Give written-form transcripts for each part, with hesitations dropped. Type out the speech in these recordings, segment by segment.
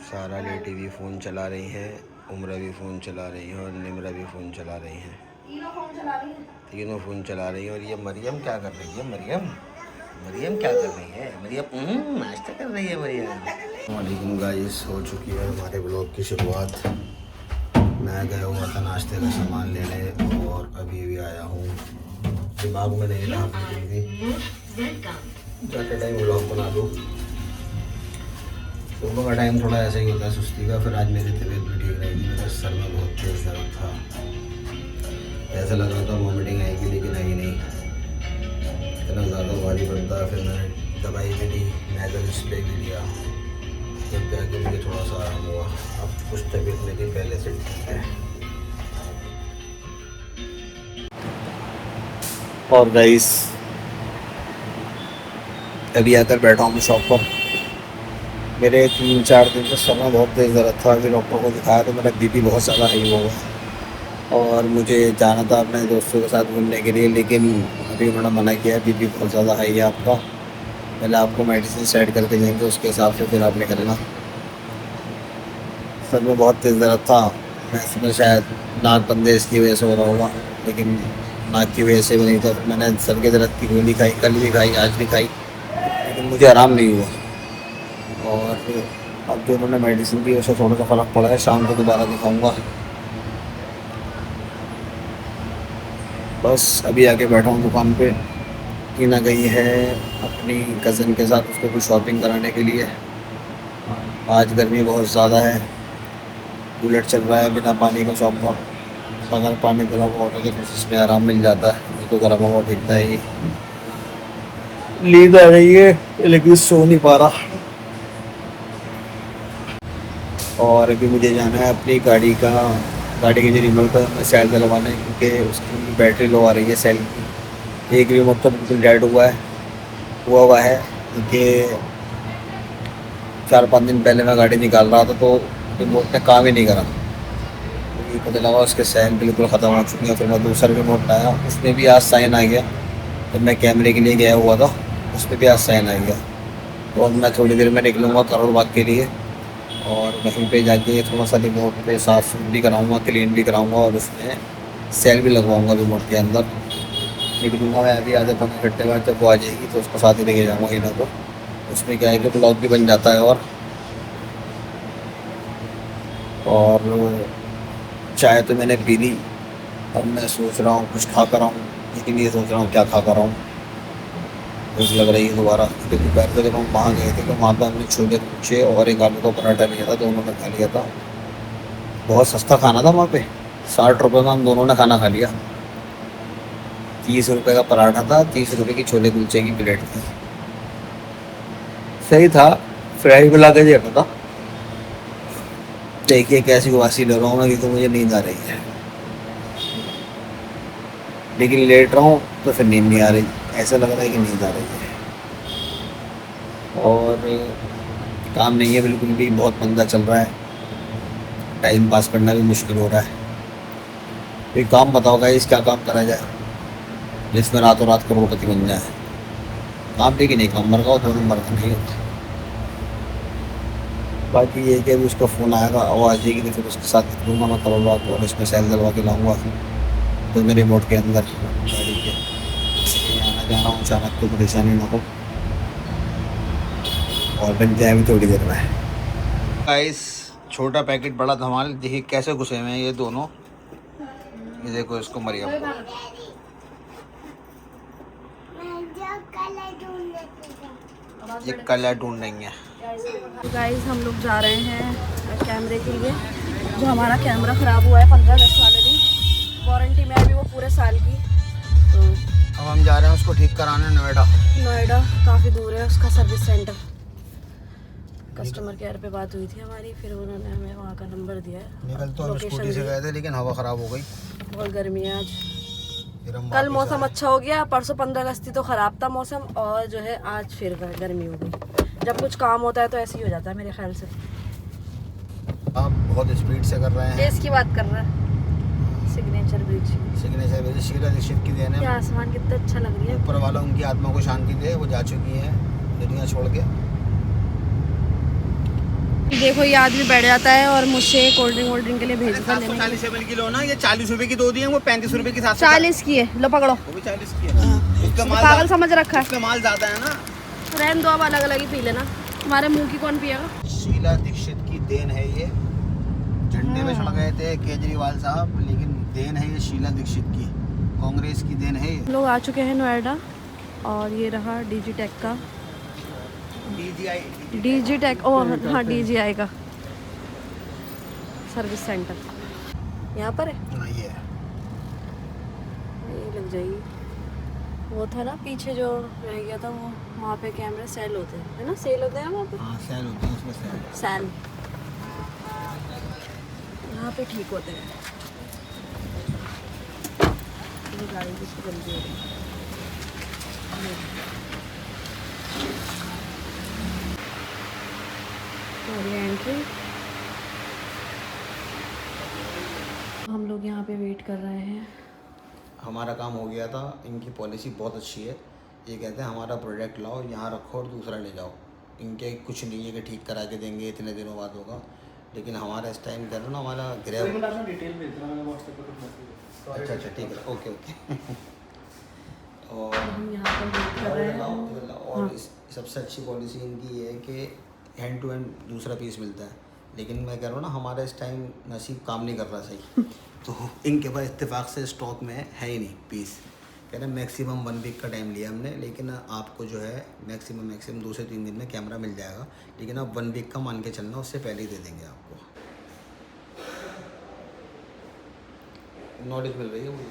सारा लेटी भी फ़ोन चला रही हैं, उम्र भी फ़ोन चला रही हैं और निम्रा भी फ़ोन चला रही हैं। तीनों फ़ोन चला रही हैं। और ये मरियम क्या कर रही है? मरियम क्या कर रही है? मरियम नाश्ता कर रही है। मरियम वालेकुम गाइस, हो चुकी है हमारे ब्लॉग की शुरुआत। मैं गया हुआ था नाश्ते का सामान लेने और अभी आया हूँ। दिमाग में नहीं था जाते टाइम ब्लॉग बना दूँ। सुबह का टाइम थोड़ा ऐसा ही होता है सुस्ती का। फिर आज मेरी तबीयत भी ठीक नहीं थी, मेरे सर में बहुत तेज़ दर्द था। ऐसा लग रहा था वॉमिटिंग आएगी, लेकिन आई नहीं। इतना ज़्यादा भारी पड़ता। फिर मैंने दवाई भी ली, नेज़ल स्प्रे भी लिया, जब जाके मुझे थोड़ा सा आराम हुआ। अब कुछ तबीयत मेरी पहले से ठीक है। और गाइस अभी आकर बैठा हूँ शॉप पर। मेरे 3-4 दिन से सर में बहुत तेज़ दर्द था। अभी डॉक्टर को दिखाया तो मेरा बीपी बहुत ज़्यादा हाई हो गया और मुझे जाना था अपने दोस्तों के साथ घूमने के लिए, लेकिन अभी उन्होंने मना किया, बीपी बहुत ज़्यादा हाई है आपका। पहले आपको मेडिसिन सेट करके देंगे, उसके हिसाब से फिर आप निकलना। सर में बहुत तेज़ दर्द था। मैं इसमें शायद नाक बंदेज की वजह से हो रहा होगा, लेकिन नाक की वजह से भी नहीं। तो मैंने सर के दर्द की गोली खाई, कल भी खाई, आज भी खाई, लेकिन मुझे आराम नहीं हुआ। और अब जो उन्होंने मेडिसिन दी उससे थोड़ा सा फ़र्क पड़ा है। शाम को दोबारा दिखाऊंगा। बस अभी आके बैठा हूँ दुकान पे। टीना गई है अपनी कज़न के साथ उसको कुछ शॉपिंग कराने के लिए। आज गर्मी बहुत ज़्यादा है, कूलर चल रहा है बिना पानी का शॉप पर। अगर पानी गर्म हुआ तो इसमें आराम मिल जाता है, नहीं तो गर्म हुआ दिखता है। नींद आ रही है लेकिन सो नहीं पा रहा। और अभी मुझे जाना है अपनी गाड़ी के जो रिमोट पर सेल डलवाना है, क्योंकि उसकी बैटरी लो आ रही है सेल की। एक रिमोट तो बिल्कुल डेड हुआ है, क्योंकि 4-5 दिन पहले मैं गाड़ी निकाल रहा था तो रिमोट ने काम ही नहीं करा। मुझे पता लगा उसके सेल बिल्कुल ख़त्म हो चुके हैं। फिर मैं दूसरा रिमोट लाया, उसमें भी आज साइन आ गया। जब मैं कैमरे के लिए गया हुआ था उसमें भी आज साइन आ गया। तो अब मैं थोड़ी देर में निकलूँगा करोड़ बाग के लिए और वहीं पे जाके थोड़ा सा रिमोट पे साफ़ भी कराऊंगा, क्लीन भी कराऊंगा और उसमें सेल भी लगवाऊंगा रिमोट के अंदर। निकलूँगा मैं अभी आधे 15 घंटे बाद। जब वो आ जाएगी तो उसको साथ ही लेके जाऊँगा इन्हों को। उसमें क्या है कि ब्लॉग भी बन जाता है। और चाय तो मैंने पी ली। अब मैं सोच रहा हूँ कुछ खा कर आऊँ, लेकिन ये सोच रहा हूँ क्या खा कर आऊँ। भूख लग रही है दोबारा, क्योंकि दोपहर को जब हम वहाँ गए थे तो वहाँ पर हमने छोले कुलचे और एक आलू का पराठा लिया था, दोनों ने खा लिया था। बहुत सस्ता खाना था वहाँ पे, 60 रुपये में हम दोनों ने खाना खा लिया। 30 रुपये का पराठा था, 30 रुपये की छोले कुलचे की प्लेट थी। सही था, फ्राई मिला के देता था। देखिए कैसी वासी ले रहा हूँ मैं, क्योंकि मुझे नींद आ रही है, लेकिन लेट रहा हूँ तो फिर नींद नहीं आ रही। ऐसा लग रहा है कि नींद आ रही है। और काम नहीं है बिल्कुल भी, बहुत मंदा चल रहा है। टाइम पास करना भी मुश्किल हो रहा है। कोई काम बताओ गाइस, क्या काम करा जाए जिसमें रातों रात करोड़पति बन जाए। काम लेकिन एक नंबर का हो, 2 नंबर का नहीं होता। बाकी ये कि अभी उसका फ़ोन आएगा, वो आ जाएगी तो फिर उसके साथ निकलूँगा मैं करोड़ बाग और इसमें सेल डलवा के लाऊँगा तो मेरे रिमोट के अंदर गाड़ी के। आना जाना हो अचानक तो परेशानी ना हो। और बनते हैं अभी थोड़ी देर में। गाइस छोटा पैकेट बड़ा धमाल, देखिए कैसे घुसे हुए हैं ये दोनों। ये देखो इसको मरियम को, ये कलर ढूंढेंगे। तो गाइस हम लोग जा रहे हैं कैमरे के लिए। जो हमारा कैमरा ख़राब हुआ है 15 अगस्त वाले दिन, वारंटी में अभी वो पूरे साल की। तो अब हम जा रहे हैं उसको ठीक कराने नोएडा काफ़ी दूर है उसका सर्विस सेंटर। कस्टमर केयर पे बात हुई थी हमारी, फिर उन्होंने हमें वहाँ का नंबर दिया है। निकल तो हम स्कूटी से गए थे, लेकिन हवा ख़राब हो गई, बहुत गर्मी है आज। कल मौसम अच्छा हो गया, परसों 15 अगस्त तो ख़राब था मौसम, और जो है आज फिर गर्मी हो गई। जब कुछ काम होता है तो ऐसे ही हो जाता है मेरे ख्याल से। आप बहुत स्पीड से कर रहे हैं। इसकी बात कर रहा है, सिग्नेचर ब्रिज शीला दीक्षित की देन है। आसमान कितना अच्छा लग रही है। ऊपर वाला उनकी आत्मा को शांति दे, वो जा चुकी है दुनिया छोड़ के। देखो ये आदमी बैठ जाता है और मुझसे कोल्ड ड्रिंक के लिए भेजता है। 40 ml की लो ना, ये 40 रुपए की दो दी है, वो 35 रुपए की 40 की है, लो पकड़ो। वो भी 40 की है। उसका माल पागल समझ रखा है। उसका माल ज्यादा है ना। रहने दो, अब अलग अलग ही पी लेना। तुम्हारे मुंह की कौन पिएगा? शीला दीक्षित की देन है ये। झंडे में चढ़ गए थे केजरीवाल साहब, लेकिन देन है ये शीला दीक्षित की, कांग्रेस की देन है ये। लोग आ चुके हैं नोएडा और ये रहा डिजिटेक का डिजिटेक, ओ हाँ DGI का सर्विस सेंटर यहाँ पर है। ये लग जाएगी। वो था ना पीछे जो रह गया था, वो वहाँ पे कैमरे सेल होते हैं, है ना? सेल होते हैं वहाँ पे। हाँ सेल होती है उसमें, सेल यहाँ पे ठीक होते हैं। ये गाड़ी किसकी जल्दी हो रही है। और ये एंट्री, हम लोग यहाँ पे वेट कर रहे हैं। हमारा काम हो गया था। इनकी पॉलिसी बहुत अच्छी है। ये कहते हैं हमारा प्रोडक्ट लाओ, यहाँ रखो और दूसरा ले जाओ। इनके कुछ नहीं है कि ठीक करा के देंगे, इतने दिनों बाद होगा। लेकिन हमारा इस टाइम कर ना, हमारा ग्रैब। अच्छा ठीक है, ओके और हम यहाँ पर वेट कर रहे हैं। और सबसे अच्छी पॉलिसी इनकी ये है कि हैंड टू हैंड दूसरा पीस मिलता है। लेकिन मैं कह रहा हूँ ना, हमारा इस टाइम नसीब काम नहीं कर रहा सही। तो इनके पास इत्तेफाक से स्टॉक में है ही नहीं पीस। कह रहे मैक्सिमम 1 वीक का टाइम लिया हमने, लेकिन आपको जो है मैक्सिमम 2 से 3 दिन में कैमरा मिल जाएगा। लेकिन आप 1 वीक का मान के चलना, उससे पहले ही दे देंगे आपको। नॉलेज मिल रही है मुझे।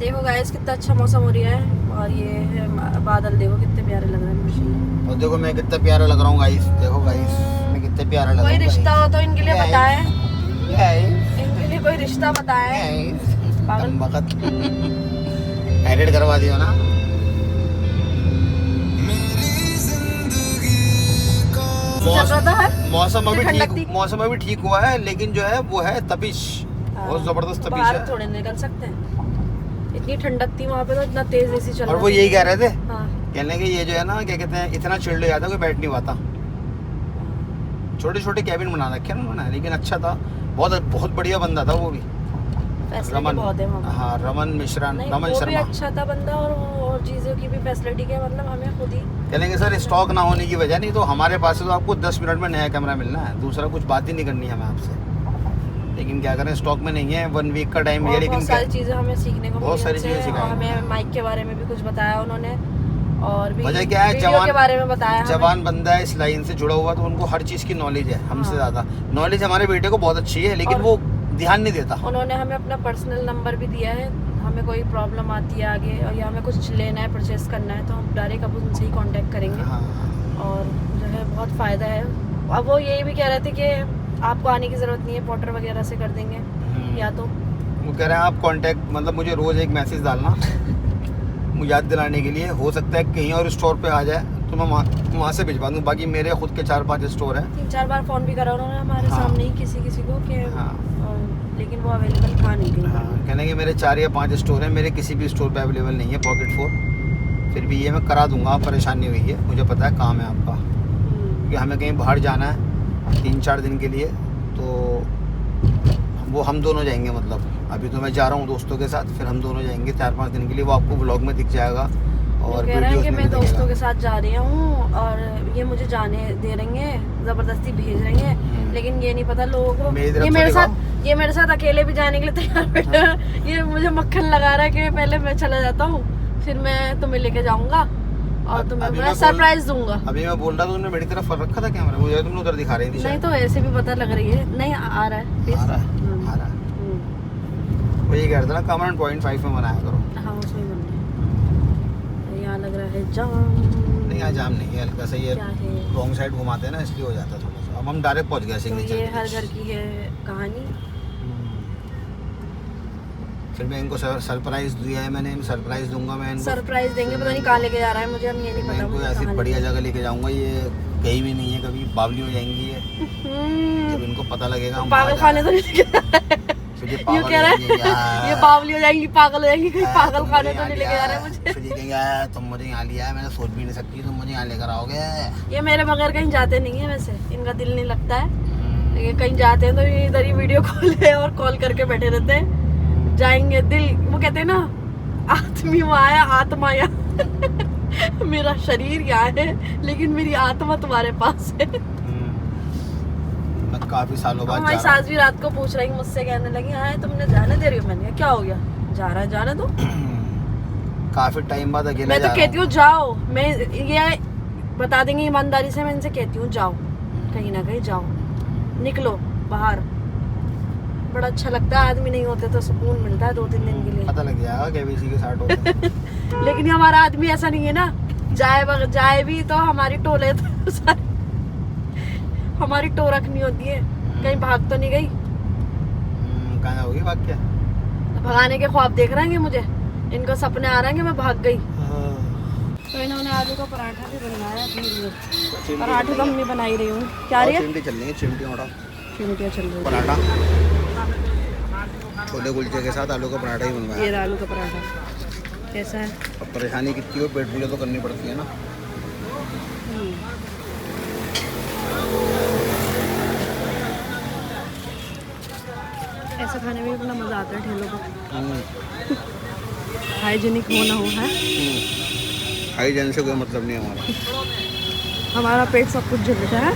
देखो गाइस कितना अच्छा मौसम हो रहा है, और ये बादल देखो कितने प्यारे लग रहे हैं मशीन। और देखो मैं कितना प्यारा लग रहा हूँ गाइस, देखो गाइस मैं कितने प्यारा लग रहा हूँ। कोई रिश्ता हो तो इनके लिए बताएं, इनके लिए कोई रिश्ता बताएं। पागल वक्त एडिट करवा दियो ना। मौसम अभी ठीक हुआ है, लेकिन जो है वो है तपिश, बहुत जबरदस्त तपिश है। थोड़े निकल सकते हैं, इतनी ठंडक थी वहाँ पे तो इतना तेज एसी चल रहा। और वो यही कह रहे थे, हाँ। कहने के ये जो है ना, क्या कहते हैं, इतना चिल्ड हो जाता कोई बैठ नहीं पाता। छोटे छोटे कैबिन बना रखे ना उन्होंने, लेकिन अच्छा था, बहुत बढ़िया बंदा था वो भी। रमन, हाँ रमन मिश्रा, रमन शर्मा अच्छा था बंदा, और चीज़ों की भी फैसिलिटी के मतलब हमें खुद ही कहेंगे सर स्टॉक ना होने की वजह, नहीं तो हमारे पास से तो आपको 10 मिनट में नया कैमरा मिलना है, दूसरा कुछ बात ही नहीं करनी है हमें आपसे। लेकिन क्या करें, स्टॉक में नहीं है, 1 वीक का टाइम है। लेकिन बहुत सारी चीज़ें हमें सीखने को, बहुत सारी चीज़ें सिखाई, हमें माइक के बारे में भी कुछ बताया उन्होंने, और भी वजह क्या है, जवान के बारे में बताया। जवान बंदा है, इस लाइन से जुड़ा हुआ, तो उनको हर चीज़ की नॉलेज है हमसे ज़्यादा। नॉलेज हमारे बेटे को बहुत अच्छी है, लेकिन वो ध्यान नहीं देता। उन्होंने हमें अपना पर्सनल नंबर भी दिया है, हमें कोई प्रॉब्लम आती है आगे या हमें कुछ लेना है, परचेस करना है, तो हम डायरेक्ट अब उनसे ही कांटेक्ट करेंगे। हाँ। और जो है बहुत फ़ायदा है। अब वो यही भी कह रहे थे कि आपको आने की ज़रूरत नहीं है, पोर्टर वगैरह से कर देंगे, या तो वो कह रहे हैं आप कांटेक्ट, मतलब मुझे रोज़ एक मैसेज डालना मुझे याद दिलाने के लिए। हो सकता है कहीं और स्टोर पे आ जाए तो मैं वहाँ से भिजवा दूँ। बाकी मेरे खुद के 4-5 स्टोर हैं। 3-4 बार फ़ोन भी करा उन्होंने हमारे हाँ। सामने ही किसी को कि हाँ। लेकिन वो अवेलेबल था नहीं कहीं। हाँ, कहने के मेरे 4 या 5 स्टोर हैं, मेरे किसी भी स्टोर पे अवेलेबल नहीं है पॉकेट 4। फिर भी ये मैं करा दूंगा, आप परेशान नहीं हुई है, मुझे पता है काम है आपका, क्योंकि हमें कहीं बाहर जाना है 3-4 दिन के लिए, तो वो हम दोनों जाएंगे। मतलब अभी तो मैं जा रहा हूँ दोस्तों के साथ, फिर हम दोनों जाएंगे 4-5 दिन के लिए, वो आपको व्लॉग में दिख जाएगा। और कह रहे हैं कि मैं दोस्तों के साथ जा रही हूँ और ये मुझे जाने दे रही हैं, ज़बरदस्ती भेज रही हैं, लेकिन ये नहीं पता लोगों को ये मेरे साथ अकेले भी जाने के लिए तैयार बैठा है। ये मुझे मक्खन लगा रहा है कि पहले मैं चला जाता हूँ, फिर मैं तुम्हें लेके जाऊंगा और तुम्हें मैं सरप्राइज दूंगा। अभी मैं बोल रहा था, तुमने मेरी तरफ कर रखा था कैमरा, मुझे तुमने उधर दिखा रही थी। नहीं तो ऐसे भी पता लग रही है, नहीं आ रहा है। वो ये कह रहा था ना, कमेंट 0.5 में बनाया करो। हाँ उसमें बन रहा है। यहाँ लग रहा है जाम। नहीं यहाँ जाम नहीं है, हल्का सा ये रॉन्ग साइड घुमाते हैं ना, इसलिए हो जाता है थोड़ा सा। अब हम डायरेक्ट पहुँच गए सिग्नेचर। ये हर घर की है कहानी। फिर मैं इनको सरप्राइज दिया है, मैंने सरप्राइज दूंगा, मैं इनको सरप्राइज देंगे, पता नहीं कहाँ लेके जा रहा है मुझे, हम ये नहीं पता। इनको ऐसी बढ़िया जगह लेके जाऊंगा, ये कहीं भी नहीं है, कभी बावली हो जाएंगी ये जब इनको पता लगेगा। पागल खाने तो नहीं लेके जा रहा है। फिर ये ये पागल कह रहा हो जाएंगे है यार। ये बावली हो जाएंगी, पागल हो जाएंगी, कहीं पागल तुम खाने मुझे तो नहीं यहाँ लेके जा लिया रहे है। मुझे। फिर ये कहेंगे तुम मुझे यहाँ लिया है, मैंने सोच भी नहीं सकती तुम मुझे यहाँ लेकर आओगे। ये मेरे बगैर कहीं जाते नहीं है, वैसे इनका दिल नहीं लगता है। ये कहीं जाते हैं तो ये इधर ही वीडियो कॉल और कॉल करके बैठे रहते हैं। जाएंगे दिल, वो कहते हैं ना आदमी वहाँ है आत्मा यहाँ मेरा शरीर यहाँ है लेकिन मेरी आत्मा तुम्हारे पास है। मैं काफी सालों बाद हमारी जा रहा सास भी रात को पूछ रही, मुझसे कहने लगी हाँ तुमने जाने दे रही हो। मैंने कहा क्या हो गया, जा रहा है जाने दो। हूँ। काफी टाइम बाद अकेला मैं जा तो रहा कहती हूँ जाओ, मैं ये बता देंगे ईमानदारी से, मैं इनसे कहती हूँ जाओ, कहीं ना कहीं जाओ, निकलो बाहर। बड़ा अच्छा लगता है, आदमी नहीं होते तो सुकून मिलता है 2-3 दिन के लिए। पता लग जाएगा केबीसी के साथ होता है। लेकिन ये हमारा आदमी ऐसा नहीं है ना, जाए भी तो हमारी टोले तो सारी हमारी टो रखनी होती है, कहीं भाग तो नहीं गई। कहाँ होगी भाग क्या? भगाने के ख्वाब देख रहे हैं मुझे, इनको सपने आ रहे हैं कि मैं भाग गई। तो इन्होंने आलू का पराठा भी बनवाया अपने लिए। पराठे तो मम्मी बनाई रही हूँ। क्या रही है? चिमटी चल रही है, चिमटी मोटा चिमटियाँ चल रही पराठा छोले कुलचे के साथ आलू का पराठा ही है। बनवाया। ये आलू का पराठा कैसा है? अब परेशानी कितनी हो, पेट पूजा तो करनी पड़ती है ना। ऐसा खाने में भी बड़ा मजा आता है ठेलों को। हाइजीनिक हो ना हो है, हाइजीन से कोई मतलब नहीं है हमारा। हमारा पेट सब कुछ झेलता है।